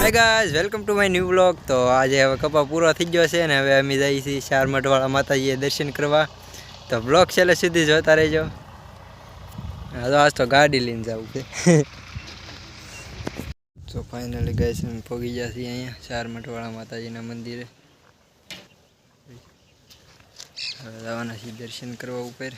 Hi guys welcome to my new vlog. तो आज હવે કપા પૂરો થઈ ગયો છે ને હવે અમે જઈએ છીએ શારમઠવાળા માતાજીએ દર્શન કરવા। તો બ્લોગ છેલ્લે સુધી જોતા રહેજો। આજ તો ગાડી લઈને જવું છે। તો ફાઇનલી ગાઈસ અમે પહોંચી ગયા છીએ અહીંયા શારમઠવાળા માતાજીના મંદિરે। હવે જવાના છીએ દર્શન કરવા ઉપર।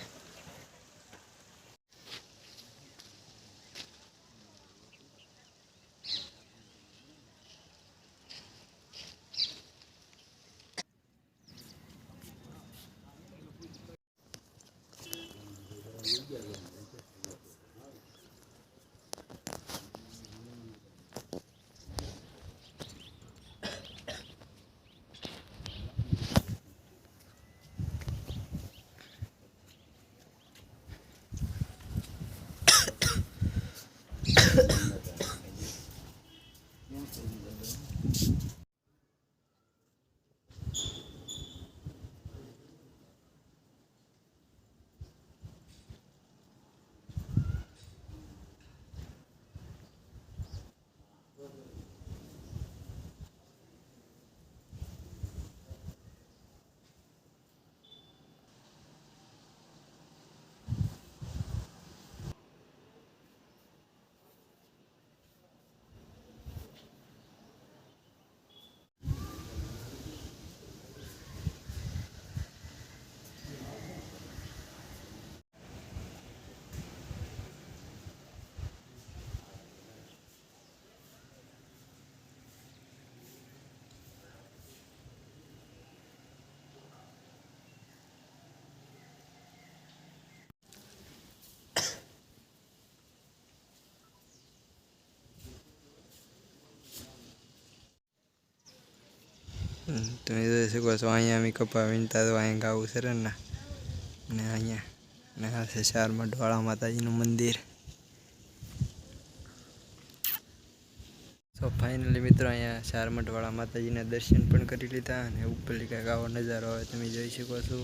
તમે જોઈ શકો છો અહીંયા અમે કપા વીણતા તો અહીંયા ગાવું શરણના ને અહીંયા ને આ છે શારમઠવાળા માતાજીનું મંદિર। તો ફાઇનલી મિત્રો અહીંયા શારમઠવાળા માતાજીના દર્શન પણ કરી લીધા અને ઉપરથી કાંઈક આવો નજારો હવે તમે જોઈ શકો છો।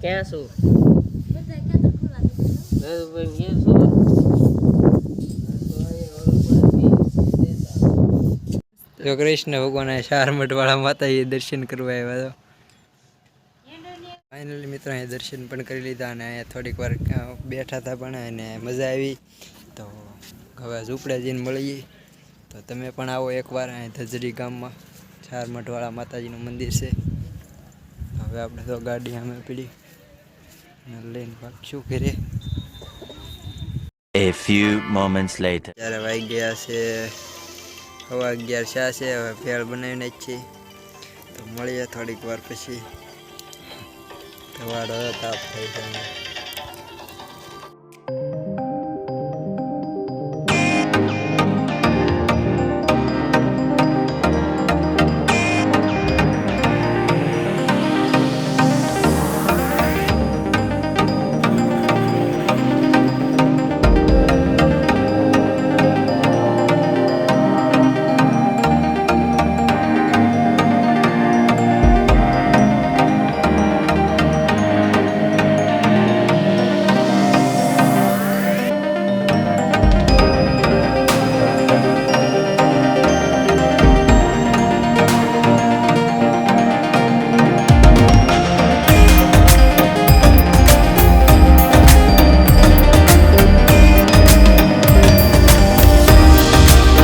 ક્યાં છું તો કૃષ્ણ ભગવાન શારમઠવાળા માતાજીએ દર્શન કરવા આવ્યા। ફાઇનલી મિત્રો અહીંયા દર્શન પણ કરી લીધા અને અહીંયા થોડીક વાર બેઠા હતા પણ અને મજા આવી। તો હવે ઝૂંપડે જઈને મળીએ। તો તમે પણ આવો એકવાર અહીંયા ધજરી ગામમાં શારમઠવાળા માતાજીનું મંદિર છે। હવે આપણે તો ગાડી સામે પડી લઈને પાછું ઘરે। A few moments later. ત્યારે વાગી ગયા છે 11:15 છે। હવે ભેળ બનાવીને જ છે તો મળીએ થોડીક વાર પછી। વાળો તાપ થાય છે।